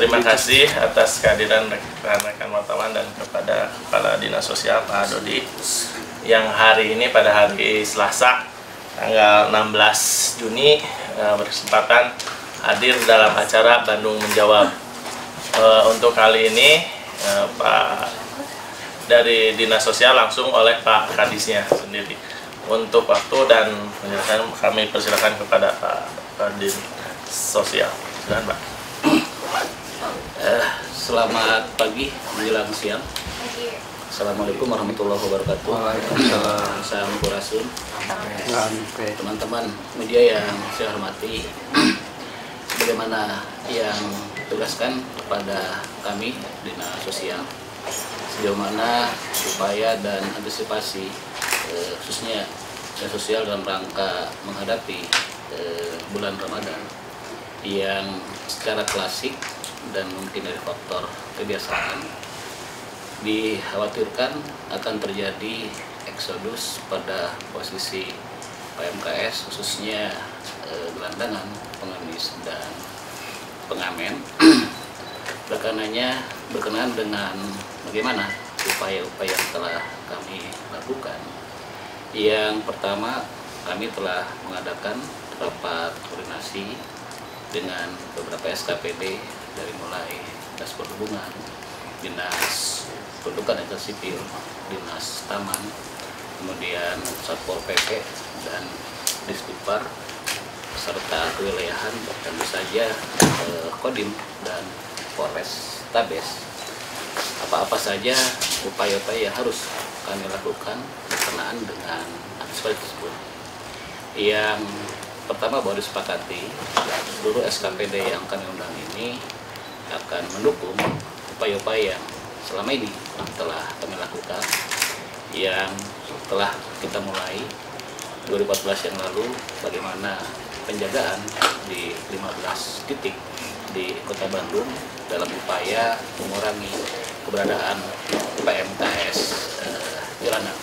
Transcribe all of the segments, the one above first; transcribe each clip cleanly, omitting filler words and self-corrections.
Terima kasih atas kehadiran rekan-rekan wartawan dan kepada Kepala Dinas Sosial Pak Dodi yang hari ini pada hari Selasa tanggal 16 Juni berkesempatan hadir dalam acara Bandung Menjawab. Untuk kali ini Pak dari Dinas Sosial langsung oleh Pak Kadisnya sendiri. Untuk waktu dan penjelasan kami persilakan kepada Pak Dinas Sosial. Silakan Pak. Selamat pagi menjelang siang. Assalamualaikum warahmatullahi wabarakatuh. Sampurasun. Teman-teman media yang saya hormati, bagaimana yang tugaskan kepada kami Dinas Sosial sejauh mana upaya dan antisipasi khususnya Dinas Sosial dalam rangka menghadapi bulan Ramadan yang secara klasik dan mungkin dari faktor kebiasaan dikhawatirkan akan terjadi eksodus pada posisi PMKS khususnya gelandangan, pengemis, dan pengamen. Berkenaan dengan bagaimana upaya-upaya yang telah kami lakukan. Yang pertama, kami telah mengadakan rapat koordinasi dengan beberapa SKPD dari mulai Dinas Perhubungan, Dinas Pendudukan dan Sipil, Dinas Taman, kemudian Satpol PP dan Disdupar, serta kewilayahan dan tentu saja Kodim dan Polres Tabes. Apa-apa saja upaya-upaya yang harus kami lakukan berkenaan dengan antisipasi tersebut. Yang pertama baru disepakati seluruh SKPD yang kami undang ini akan mendukung upaya-upaya yang selama ini telah kami lakukan, yang telah kita mulai 2014 yang lalu, bagaimana penjagaan di 15 titik di Kota Bandung dalam upaya mengurangi keberadaan PMKS jalanan.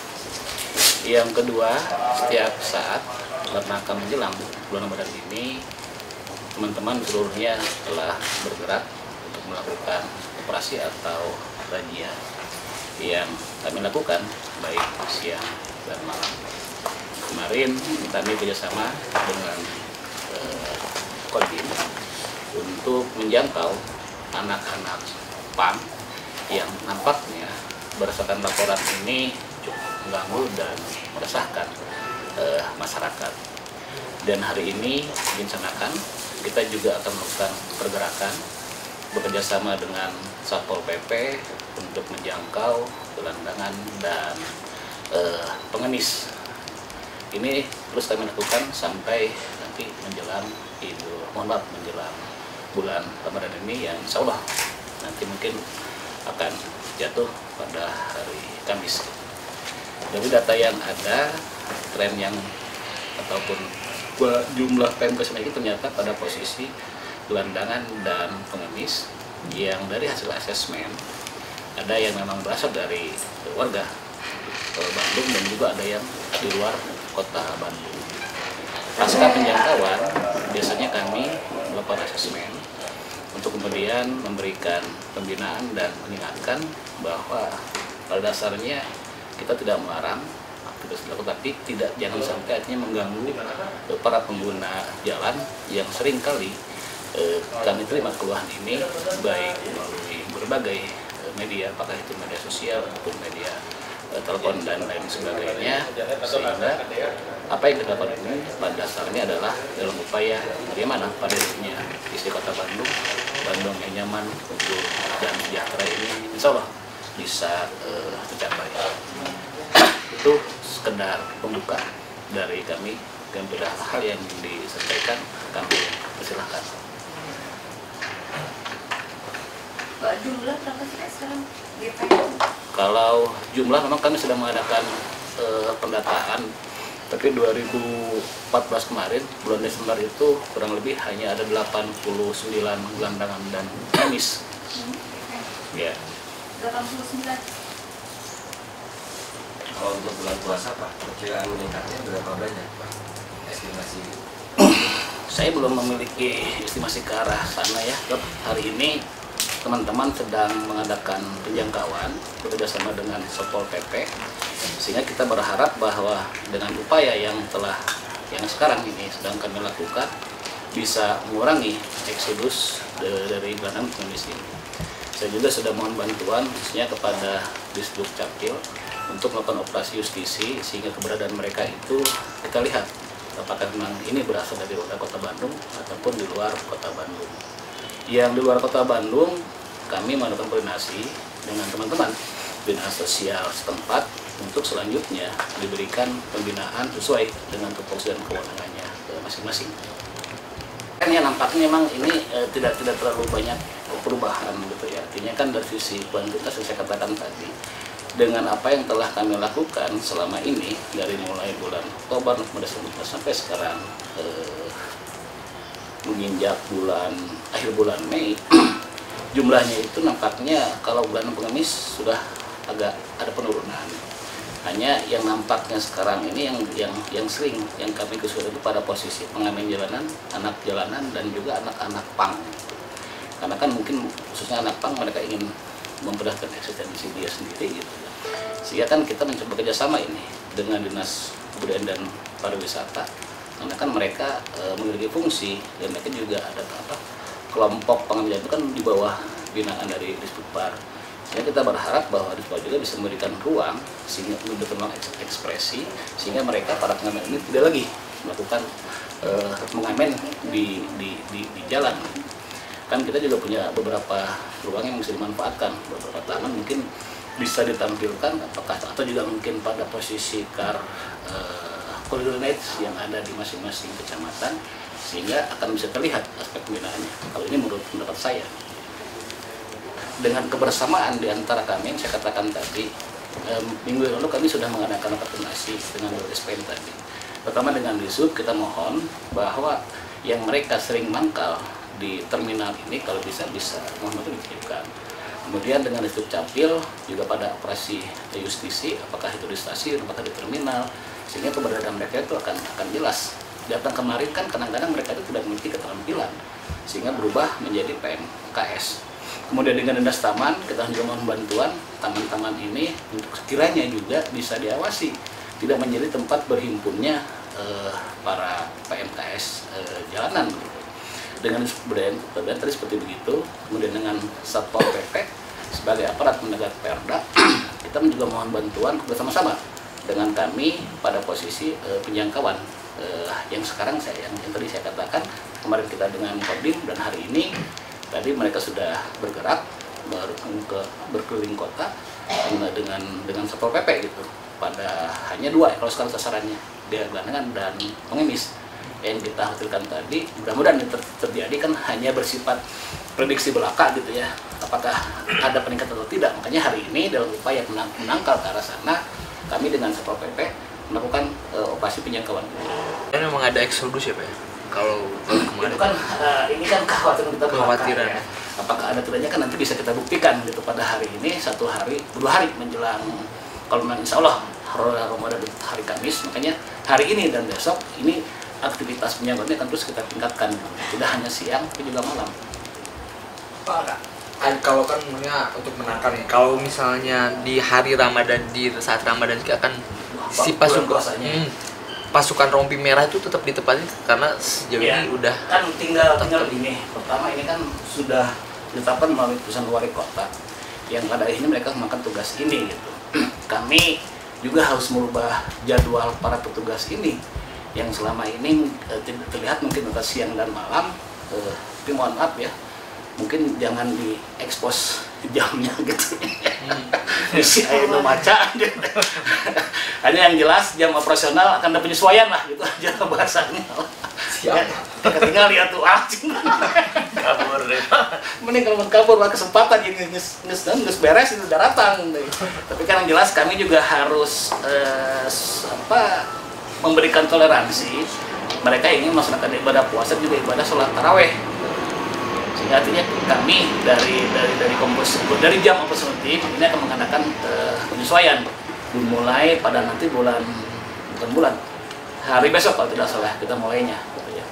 Yang kedua, setiap saat rangka menjelang bulan Ramadan ini, teman-teman seluruhnya telah bergerak untuk melakukan operasi atau razia yang kami lakukan baik siang dan malam. Kemarin kami kerjasama dengan Kodim untuk menjangkau anak-anak PAM yang nampaknya berdasarkan laporan ini cukup mengganggu dan meresahkan masyarakat. Dan hari ini direncanakan kita juga akan melakukan pergerakan bekerjasama dengan Satpol PP untuk menjangkau gelandangan dan pengemis. Ini terus kami lakukan sampai nanti menjelang menjelang bulan Ramadan ini, yang insya Allah nanti mungkin akan jatuh pada hari Kamis. Dari data yang ada, tren yang ataupun jumlah PMKS ini ternyata pada posisi gelandangan dan pengemis yang dari hasil asesmen ada yang memang berasal dari warga Bandung dan juga ada yang di luar kota Bandung. Pasca penjangkauan, biasanya kami melakukan asesmen untuk kemudian memberikan pembinaan dan mengingatkan bahwa pada dasarnya kita tidak melarang aktivitas dilakukan, tapi jangan sampai artinya mengganggu para pengguna jalan yang sering kali kami terima keluhan ini baik melalui berbagai media, apakah itu media sosial ataupun media telepon dan lain sebagainya, sehingga apa yang kita lakukan ini pada dasarnya adalah dalam upaya bagaimana pada dirinya isi kota Bandung yang nyaman, untuk dan sejahtera ini insya Allah bisa tercapai. Itu sekedar pembuka dari kami, dan sudah hal yang disampaikan kami persilahkan. Jumlah berapa sih sekarang? Kalau jumlah memang kami sudah mengadakan pendataan, tapi 2014 kemarin bulan Desember itu kurang lebih hanya ada 89 gelandangan dan pengemis. Ya. 89. Kalau untuk bulan puasa Pak, perkiraan meningkatnya berapa banyak Pak? Estimasi? Saya belum memiliki estimasi ke arah sana ya. Hari ini teman-teman sedang mengadakan penjangkauan bekerjasama dengan Satpol PP, sehingga kita berharap bahwa dengan upaya yang sekarang ini sedang kami lakukan bisa mengurangi eksodus dari gelandang pengemis ini. Saya juga sudah mohon bantuan khususnya kepada Disduk Capil untuk melakukan operasi justisi, sehingga keberadaan mereka itu kita lihat apakah memang ini berasal dari kota Bandung ataupun di luar kota Bandung. Yang di luar kota Bandung, kami melakukan koordinasi dengan teman-teman dinas sosial setempat untuk selanjutnya diberikan pembinaan sesuai dengan tupoksi dan kewenangannya masing-masing. Kan ya nampaknya memang ini tidak terlalu banyak perubahan gitu ya. Artinya kan dari sisi kuantitas yang saya katakan tadi, dengan apa yang telah kami lakukan selama ini dari mulai bulan Oktober sampai sekarang menginjak akhir bulan Mei, jumlahnya itu nampaknya kalau bulan pengemis sudah agak ada penurunan. Hanya yang nampaknya sekarang ini yang sering yang kami kesulitan itu pada posisi pengamen jalanan, anak jalanan, dan juga anak-anak pang. Karena kan mungkin khususnya anak pang mereka ingin memperlihatkan eksistensi dia sendiri gitu. Sehingga kan kita mencoba kerjasama ini dengan Dinas Kebudayaan dan Pariwisata, karena kan mereka memiliki fungsi dan mereka juga ada kelompok pengambilan itu kan di bawah binaan dari Disputpar. Sehingga kita berharap bahwa Disputpar juga bisa memberikan ruang sehingga memberikan ruang ekspresi, sehingga mereka para pengamen ini tidak lagi melakukan mengamen di jalan. Kan kita juga punya beberapa ruang yang bisa dimanfaatkan, beberapa taman mungkin bisa ditampilkan apakah atau juga mungkin pada posisi coordinate yang ada di masing-masing kecamatan, sehingga akan bisa terlihat aspek pembinaannya. Kalau ini menurut pendapat saya, dengan kebersamaan di antara kami yang saya katakan tadi, minggu lalu kami sudah mengadakan koordinasi dengan SPM tadi. Pertama dengan Disub kita mohon bahwa yang mereka sering mangkal di terminal ini kalau bisa mohon itu dititipkan. Kemudian dengan Disub Capil juga pada operasi justisi, apakah itu di stasiun, apakah di terminal, sehingga keberadaan mereka itu akan jelas. Datang kemarin kan kadang-kadang mereka itu tidak memiliki keterampilan, sehingga berubah menjadi PMKS. Kemudian dengan Dinas Taman, kita juga mohon bantuan taman-taman ini untuk sekiranya juga bisa diawasi, tidak menjadi tempat berhimpunnya para PMKS jalanan. Dengan kebudayaan tadi seperti begitu, kemudian dengan Satpol PP sebagai aparat penegak perda, kita juga mohon bantuan bersama-sama dengan kami pada posisi penjangkauan yang sekarang yang tadi saya katakan, kemarin kita dengan Kodim dan hari ini tadi mereka sudah bergerak berkeliling kota dengan Satpol PP gitu. Pada hanya 2 kalau sekarang sasarannya, dia gelandangan dan pengemis. Yang kita hasilkan tadi mudah-mudahan terjadi kan hanya bersifat prediksi belaka gitu ya, apakah ada peningkatan atau tidak. Makanya hari ini dalam upaya menangkal ke arah sana, kami dengan Satpol PP melakukan operasi penjangkauan. Dan memang ada eksodus ya Pak ya? Kalau kemarin itu kan ini kan kekhawatiran kita kekhawatiran ya. Apakah ada tidaknya kan nanti bisa kita buktikan gitu pada hari ini, 1 hari 2 hari menjelang kalau memang insya Allah Ramadan hari Kamis. Makanya hari ini dan besok ini aktivitas penjangkauannya akan terus kita tingkatkan, tidak hanya siang tapi juga malam. Pak, kalau kan untuk menangkal nih, kalau misalnya di hari Ramadan, di saat Ramadan akan si pasukan rompi merah itu tetap ditempati karena sejauh ini udah kan tinggal ini. Pertama ini kan sudah ditetapkan melalui keputusan wali kota yang pada ini mereka melakukan tugas ini gitu. Kami juga harus merubah jadwal para petugas ini yang selama ini terlihat mungkin antara siang dan malam, tapi mohon maaf ya, mungkin jangan diekspos jamnya gitu. Si air maca hanya yang jelas jam operasional akan ada penyesuaian lah gitu aja bahasanya. Siap. Ketinggal lihat tuh anjing. Kabur deh. Mending kalau kabur lah kesempatan ini nges beres itu udah datang. Tapi kan yang jelas kami juga harus memberikan toleransi. Mereka ingin melaksanakan ibadah puasa juga ibadah sholat taraweh. Sehingga artinya kami dari jam operasional tim ini akan mengadakan penyesuaian dimulai pada nanti hari besok kalau tidak salah kita mulainya gitu ya.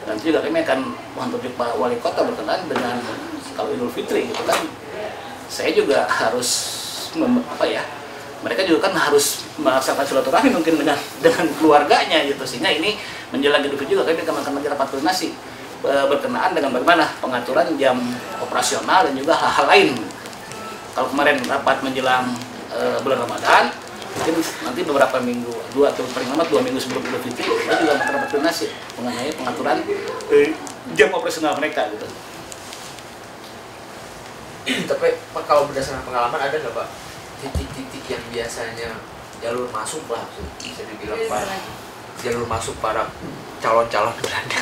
nanti juga kami akan menghubungi Pak Wali Kota berkenaan dengan kalau Idul Fitri gitu kan. Saya juga harus mereka juga kan harus melaksanakan silaturahmi mungkin dengan keluarganya gitu, sehingga ini menjelang Idul Fitri juga kami akan menjadi rapat koordinasi berkenaan dengan bagaimana pengaturan jam operasional dan juga hal-hal lain. Kalau kemarin rapat menjelang bulan Ramadan, mungkin nanti beberapa minggu, 2 atau paling lama 2 minggu sebelum Idul Fitri, kita juga akan rapat koordinasi mengenai pengaturan jam operasional mereka gitu. Tapi Pak, kalau berdasarkan pengalaman ada nggak Pak titik-titik yang biasanya jalur masuk lah, bisa dibilang Pak, jalur masuk para calon-calon Belanda?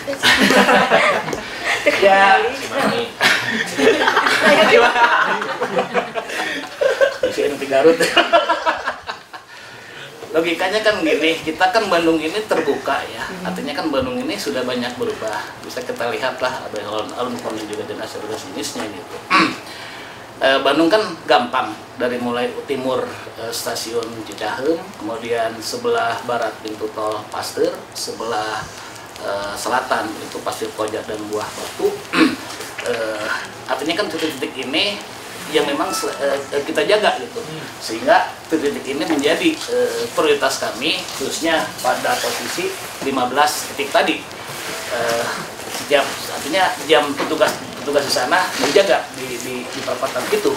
Ya, bisa nanti Garut. Logikanya kan gini, kita kan Bandung ini terbuka ya, artinya kan Bandung ini sudah banyak berubah. Bisa kita lihat lah, ada alun-alun juga dan asal-asal jenisnya gitu. Bandung kan gampang, dari mulai timur stasiun Cicaheum, kemudian sebelah barat pintu tol Pasteur, sebelah selatan itu Pasir Koja dan Buah Batu. Artinya kan titik-titik ini yang memang kita jaga gitu, sehingga titik ini menjadi prioritas kami, khususnya pada posisi 15 titik tadi. Setiap artinya jam petugas di sana menjaga di perempatan itu.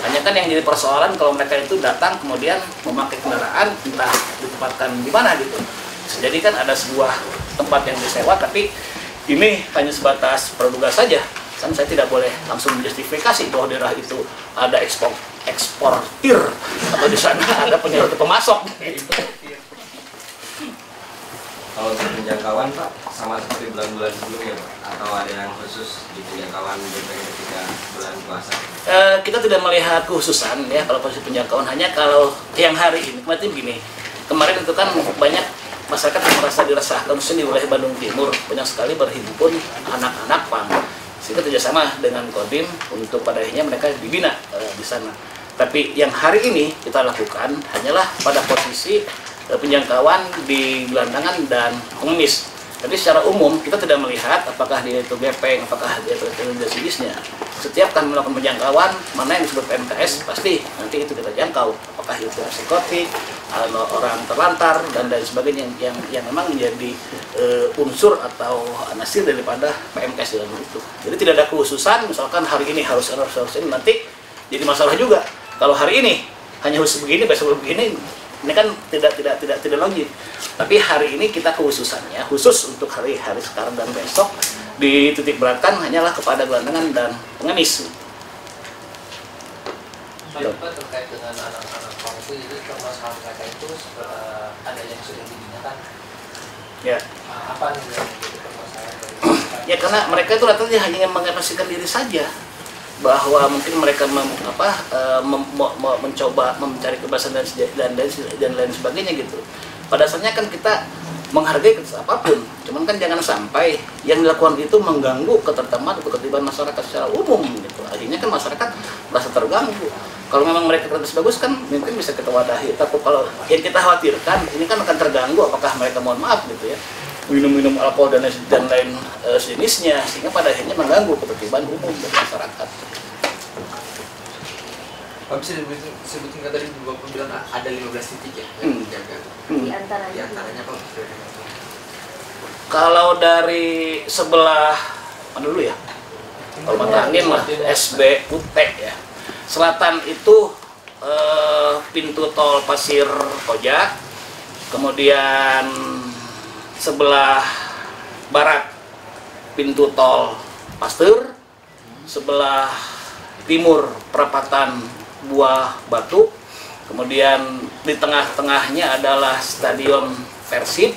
Hanya kan yang jadi persoalan kalau mereka itu datang kemudian memakai kendaraan entah ditempatkan di mana gitu. Jadi kan ada sebuah tempat yang disewa, tapi ini hanya sebatas praduga saja. Kan saya tidak boleh langsung menjustifikasi bahwa daerah itu ada eksportir atau di sana ada penyalur pemasok. Gitu. Kalau untuk penjangkauan Pak, sama seperti bulan-bulan sebelumnya Pak? Atau ada yang khusus di penjangkauan ketika bulan puasa? Kita tidak melihat kekhususan ya kalau posisi penjangkauan, hanya kalau yang hari ini, kemarin itu kan banyak masyarakat yang merasa diresahkan, khususnya di wilayah Bandung Timur, banyak sekali berhimpun anak-anak PAM. Sehingga kerjasama dengan Kodim untuk pada akhirnya mereka dibina di sana. Tapi yang hari ini kita lakukan hanyalah pada posisi penjangkauan di gelandangan dan pengemis. Jadi secara umum kita tidak melihat apakah dia itu gepeng, apakah dia itu jenisnya. Setiap kami melakukan penjangkauan, mana yang disebut PMKS, pasti nanti itu kita jangkau. Apakah itu psikotik, orang terlantar, dan lain sebagainya yang memang menjadi unsur atau nasir daripada PMKS dalam itu. Jadi tidak ada kekhususan, misalkan hari ini harus ini, nanti jadi masalah juga. Kalau hari ini hanya khusus begini, besok begini, ini kan tidak logis. Tapi hari ini kita kekhususannya khusus untuk hari sekarang dan besok dititik beratkan hanyalah kepada gelandangan dan pengemis. Pak, terkait dengan anak-anak PAM itu, jadi permasalahan mereka itu ada yang sudah dibinakan. Ya. Apa nih yang menjadi permasalahan dari Ya karena mereka itu rata-rata hanya mengekspresikan diri saja, bahwa mungkin mereka mencoba mencari kebebasan dan lain sebagainya gitu. Pada dasarnya kan kita menghargai apapun, cuman kan jangan sampai yang dilakukan itu mengganggu ketertiban atau ketertiban masyarakat secara umum gitu. Akhirnya kan masyarakat merasa terganggu. Kalau memang mereka kreatif bagus kan mungkin bisa kita wadahi. Tapi kalau yang kita khawatirkan ini kan akan terganggu, apakah mereka mohon maaf gitu ya minum alkohol dan lain jenisnya, sehingga pada akhirnya mengganggu ketertiban umum dari masyarakat. Pak, bisa disebutin nggak tadi Bapak bilang ada 15 titik ya yang dijaga? Di antaranya Pak. Kalau dari sebelah mana dulu ya? Kalau mata angin lah, SBUT ya. Selatan itu pintu tol Pasir Koja, kemudian sebelah barat pintu tol Pasteur, sebelah timur perapatan Buah Batu, kemudian di tengah-tengahnya adalah Stadion Persib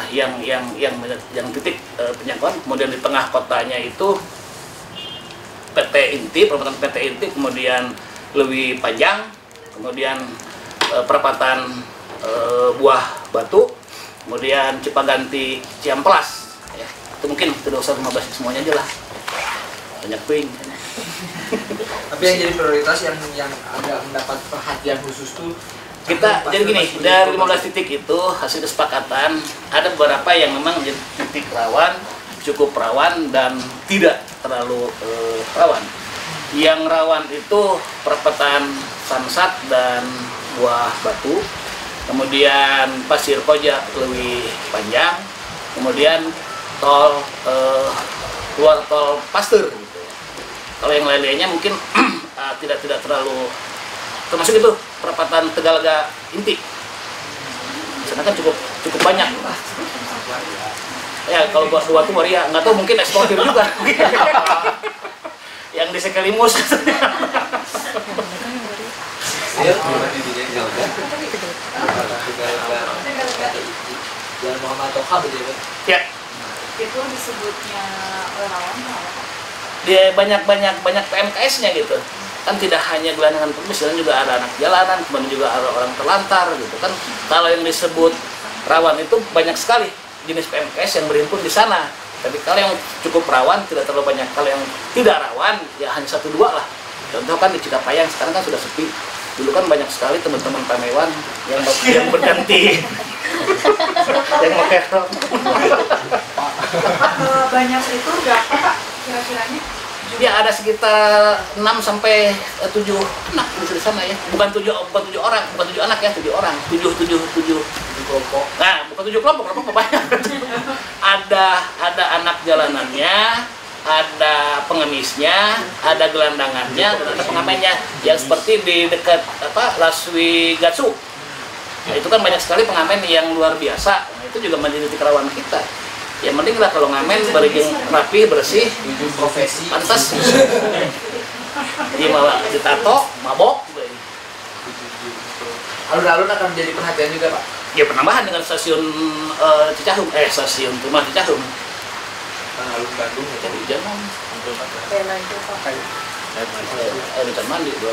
yang titik penjangkauan, kemudian di tengah kotanya itu PT Inti, perempatan PT Inti, kemudian Lewi Panjang, kemudian perempatan Buah Batu, kemudian Cipaganti Ciamplas ya. Itu mungkin tidak usah 15 semuanya aja lah, banyak puing. Tapi yang jadi prioritas yang agak mendapat perhatian khusus tuh Kita jadi gini, dari 15 titik itu hasil kesepakatan ada beberapa yang memang menjadi titik rawan, cukup rawan dan tidak terlalu rawan. Yang rawan itu perapatan Samsat dan Buah Batu, kemudian Pasir Koja lebih panjang, kemudian tol keluar tol Pasteur gitu. Kalau yang lain-lainnya mungkin tidak terlalu, termasuk itu perapatan Tegalaga Inti. Di sana kan cukup banyak. Ya kalau buat Buah tuh Waria nggak tahu, mungkin eksportir juga. Yang di Sekelimus. Jalan Muhammad Toha begitu. Ya, Itu disebutnya rawan apa? dia banyak PMKS-nya gitu. Kan tidak hanya gelandangan pengemis, dan juga ada anak jalanan, kemudian juga ada orang terlantar gitu kan. Kalau yang disebut rawan itu banyak sekali jenis PMKS yang berhimpun di sana. Tapi kalau yang cukup rawan tidak terlalu banyak. Kalau yang tidak rawan ya hanya 1-2 lah. Contoh kan di Cikapayang sekarang kan sudah sepi. Dulu kan banyak sekali teman-teman pamewan yang berganti yang pakai rok. Banyak itu berapa Pak kira-kiranya? Ya ada sekitar 6 sampai 7 anak di sana ya. Bukan 7 orang, bukan 7 anak ya, 7 orang. 7 kelompok. Nah, bukan 7 kelompok banyak. Ada anak jalanannya, ada pengemisnya, ada gelandangannya, dan ada pengamennya. Yang seperti di dekat Laswi Gatsu. Nah, itu kan banyak sekali pengamen yang luar biasa. Nah, itu juga menjadi titik rawan kita. Ya mending lah kalau ngamen berjing rapi, bersih, Profesi. pantas. Dia malah ditato, mabok. Alun-alun akan menjadi perhatian juga Pak. Ya penambahan dengan stasiun Cicahum, stasiun rumah Cicahum. Alun Bandung ya. Jadi jangan air hujan mandi 20.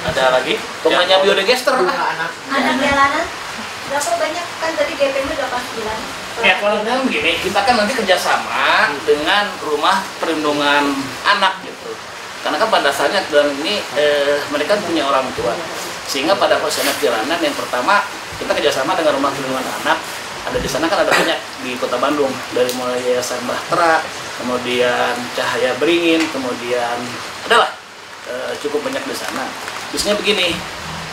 Ada lagi? Tunganya biodigester. Anak Anak jalanan berapa banyak kan tadi GP-nya 89. Ya kalau dengan begini, kita kan nanti kerjasama dengan rumah perlindungan anak gitu. Karena kan pada dasarnya dalam ini mereka punya orang tua, sehingga pada proses anak jalanan yang pertama kita kerjasama dengan rumah perlindungan anak. Ada di sana kan ada banyak di Kota Bandung, dari mulai Yayasan Bahtera, kemudian Cahaya Beringin, kemudian adalah cukup banyak di sana. Biasanya begini,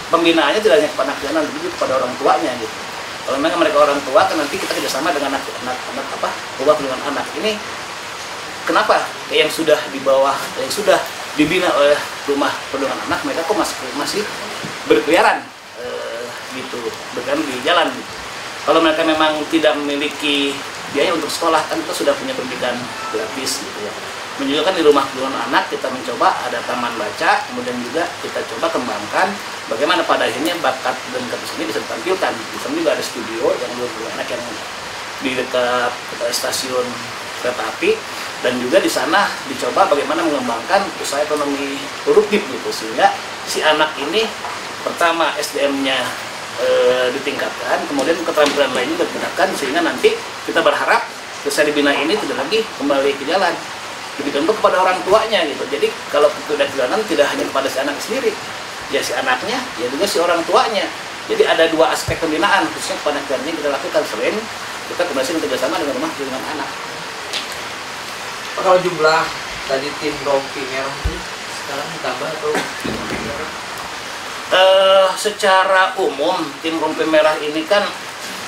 pembinaannya tidak hanya kepada anak jalanan, tapi juga kepada orang tuanya gitu. Kalau memang mereka orang tua kan nanti kita kerjasama dengan anak rumah perlindungan anak ini. Kenapa yang sudah di bawah, yang sudah dibina oleh rumah perlindungan anak, mereka kok masih berkeliaran gitu, berkeliaran di jalan gitu. Kalau mereka memang tidak memiliki biaya untuk sekolah, kan kita sudah punya pendidikan gratis gitu ya. Menunjukkan di rumah perlindungan anak kita mencoba ada taman baca, kemudian juga kita coba kembangkan bagaimana pada akhirnya bakat dan kasus ini bisa ditampilkan. Di sana juga ada studio yang untuk anak yang di dekat stasiun kereta api, dan juga di sana dicoba bagaimana mengembangkan usaha ekonomi produktif gitu, sehingga si anak ini pertama SDM-nya ditingkatkan, kemudian keterampilan lainnya ditingkatkan, sehingga nanti kita berharap usaha dibina ini tidak lagi kembali ke jalan, dibentuk kepada orang tuanya gitu. Jadi kalau sudah jalanan tidak hanya kepada si anak sendiri, ya si anaknya, ya juga si orang tuanya. Jadi ada dua aspek pembinaan khususnya kepada anak yang kita lakukan selain kita koordinasi kerjasama dengan rumah perlindungan anak. Kalau jumlah tadi tim rompi merah itu sekarang ditambah atau secara umum tim rompi merah ini kan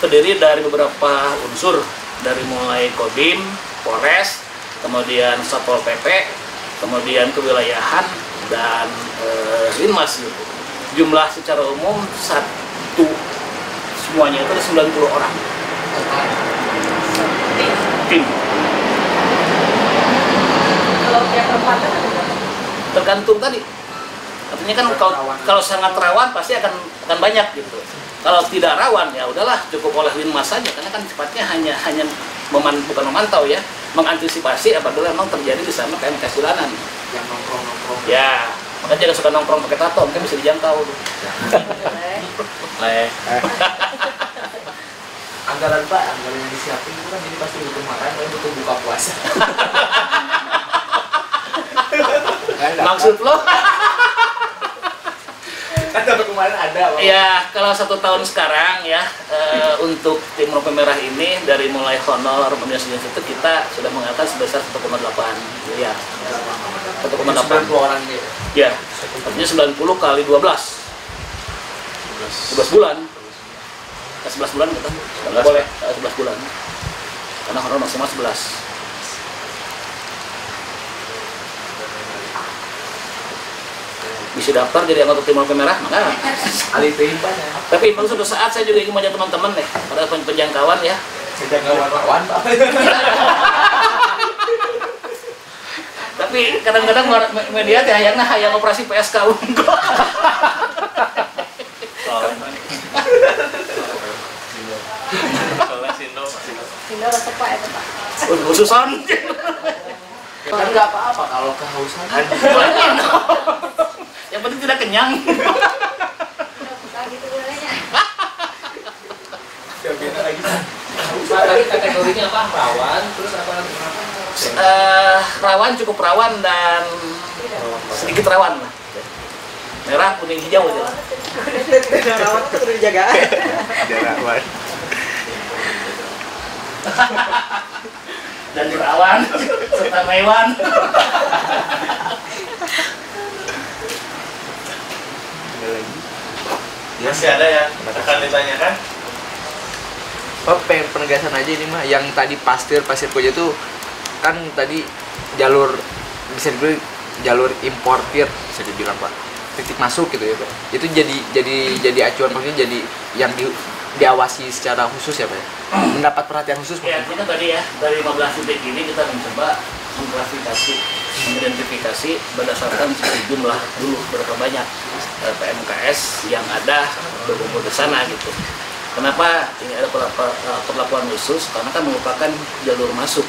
terdiri dari beberapa unsur, dari mulai Kodim, Polres, kemudian Satpol PP, kemudian kewilayahan, dan Linmas gitu. Jumlah secara umum semuanya itu ada 90 orang tim. Kalau tiap perempatan ada berapa? Tergantung tadi. Artinya kan kalau sangat rawan pasti akan banyak gitu. Kalau tidak rawan ya udahlah cukup oleh Linmas saja, karena kan sifatnya hanya bukan memantau ya, mengantisipasi apabila memang terjadi di sana PMK jalanan. yang nongkrong-nongkrong? Ya, makanya jangan suka nongkrong pakai tato, mungkin bisa dijangkau. Anggaran Pak, anggaran yang disiapin itu kan ini pasti butuh makan, tapi butuh buka puasa. Maksud lo? Kan tahun kemarin ada. Ya, kalau 1 tahun sekarang ya untuk tim Rompi Merah ini dari mulai honor kemudian itu kita sudah mengangkat sebesar 1,8 miliar. 1,8 orang dia. Ya, artinya 90 kali 12. 11 bulan. 11 bulan kita. Nggak boleh 11 bulan. Karena honor maksimal 11. Bisa daftar jadi anggota tim Rompi Merah, maka Ali Peipan ya. tapi pada suatu saat saya juga ingin mengajak teman-teman deh pada penjangkauan ya. Penjangkauan Pak. Tapi kadang-kadang media teh hayang operasi PSK unggul. Soalnya Sindo Sindo resep Pak itu Pak. Khususan. Kan nggak apa-apa kalau kehausan. Yang penting tidak kenyang. Udah buka gitu bolehnya. Tadi kategorinya apa? Rawan, terus apa lagi? Rawan, cukup rawan dan sedikit rawan lah. Merah, kuning, hijau aja lah. Rawan itu udah dijaga. Jarawan. Dan rawan serta mewan. Masih ada yang akan ditanyakan? Pak, pengen penegasan aja ini mah yang tadi pasir koja itu kan tadi jalur bisa dibilang jalur importir bisa dibilang Pak, titik masuk gitu ya Pak, itu jadi acuan maksudnya jadi yang diawasi secara khusus ya Pak ya? Mendapat perhatian khusus Ya, ini kan tadi ya dari 15 titik ini kita mencoba mengklasifikasi, mengidentifikasi berdasarkan jumlah dulu berapa banyak PMKS yang ada berkumpul di sana gitu. Kenapa ini ada perlakuan khusus? Karena kan merupakan jalur masuk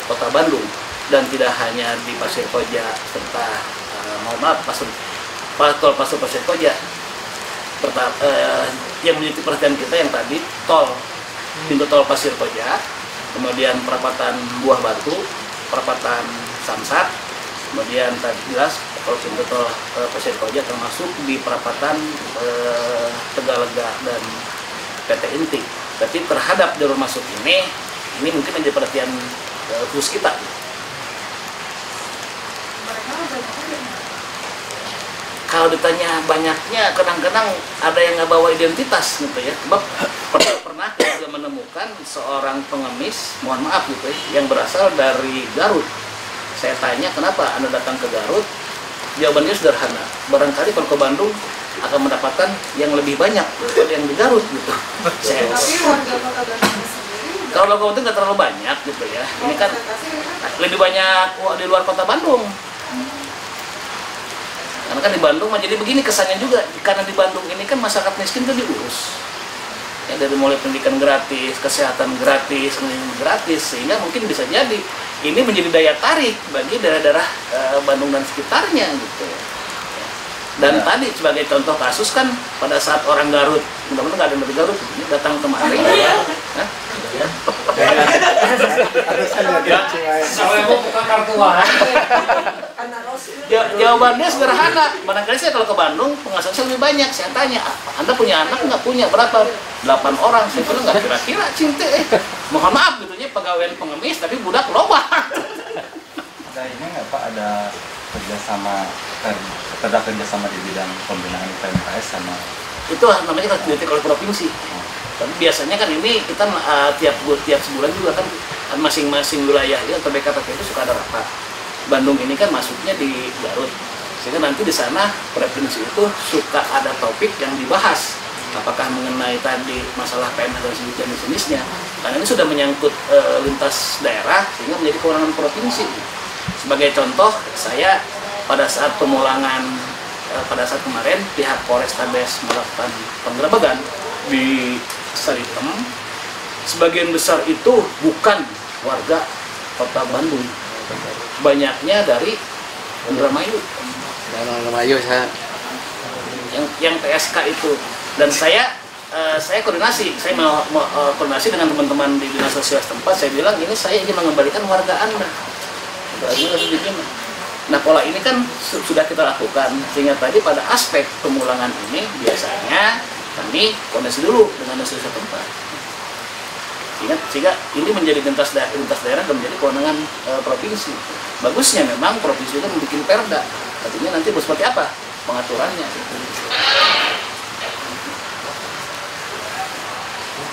kota Bandung dan tidak hanya di Pasir Koja serta mohon maaf tol Pasir Koja. Yang menjadi perhatian kita yang tadi tol pintu tol Pasir Koja, kemudian perapatan Buah Batu, perapatan Samsat, kemudian tadi jelas kalau pintu tol Pasir Koja termasuk di perapatan Tegalega dan PT Inti. Tapi terhadap jalur masuk ini mungkin menjadi perhatian khusus kita. Kalau ditanya banyaknya, kadang-kadang ada yang nggak bawa identitas gitu ya. Sebab pernah kita juga menemukan seorang pengemis, mohon maaf gitu ya, yang berasal dari Garut. Saya tanya kenapa Anda datang ke Garut? Jawabannya sederhana. Barangkali kalau ke Bandung akan mendapatkan yang lebih banyak daripada yang di Garut gitu. Kalau logo itu nggak terlalu banyak gitu ya. Ini kan lebih banyak di luar kota Bandung. Karena kan di Bandung jadi begini kesannya juga, karena di Bandung ini kan masyarakat miskin itu diurus. Ya, dari mulai pendidikan gratis, kesehatan gratis, gratis, sehingga mungkin bisa jadi ini menjadi daya tarik bagi daerah-daerah Bandung dan sekitarnya gitu. Dan tadi sebagai contoh kasus kan pada saat orang Garut, mudah-mudahan nggak ada yang dari Garut, ini datang kemari ya. Jawabannya sederhana. Barangkali saya kalau ke Bandung penghasilan saya lebih banyak. Saya tanya, Anda punya anak nggak? Punya berapa? 8 orang. Saya bilang nggak kira-kira cinta. Mohon maaf gitu ya, pegawai pengemis tapi budak loba. Ada ini nggak Pak, ada kerjasama di bidang pembinaan PMKS sama itu namanya kritik oleh provinsi. Tapi biasanya kan ini kita tiap sebulan juga kan masing-masing wilayah atau BKPP itu suka ada rapat. Bandung ini kan masuknya di Garut, sehingga nanti di sana provinsi itu suka ada topik yang dibahas. Apakah mengenai tadi masalah PMK dan jenis-jenisnya, karena ini sudah menyangkut lintas daerah sehingga menjadi kewenangan provinsi. Sebagai contoh, saya pada saat pemulangan pada saat kemarin pihak Polrestabes melakukan penggerebekan di Saritem, sebagian besar itu bukan warga kota Bandung, banyaknya dari Indramayu. Indramayu saya yang PSK itu, dan saya koordinasi, saya mau koordinasi dengan teman-teman di dinas sosial setempat. Saya bilang ini saya ingin mengembalikan warga Anda. Nah, pola ini kan sudah kita lakukan, sehingga tadi pada aspek pemulangan ini biasanya kami koordinasi dulu dengan dinas setempat. Sehingga ini menjadi lintas daerah dan menjadi kewenangan provinsi. Bagusnya memang provinsi itu membuat perda, artinya nanti seperti apa pengaturannya.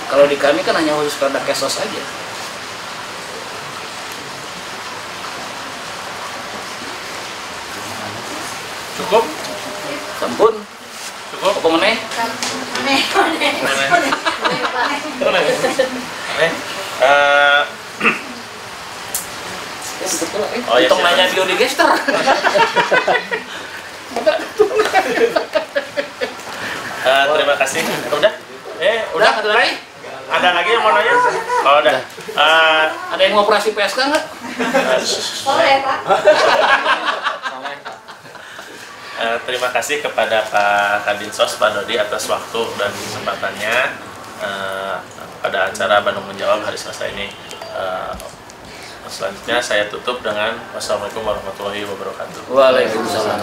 Kalau di kami kan hanya khusus perda kesos saja. Cukup? Sampun. Cukup? Apa meneh? Aneh. Oh, ya, Untung nanya biodigester. Terima kasih. Udah? Udah, ada lagi? Ada lagi yang mau nanya? Oh, udah. Ada yang mau operasi PSK nggak? Boleh, Pak. Terima kasih kepada Pak Kadinsos, Pak Dodi atas waktu dan kesempatannya pada acara Bandung Menjawab hari Selasa ini. Selanjutnya saya tutup dengan wassalamualaikum warahmatullahi wabarakatuh. Waalaikumsalam.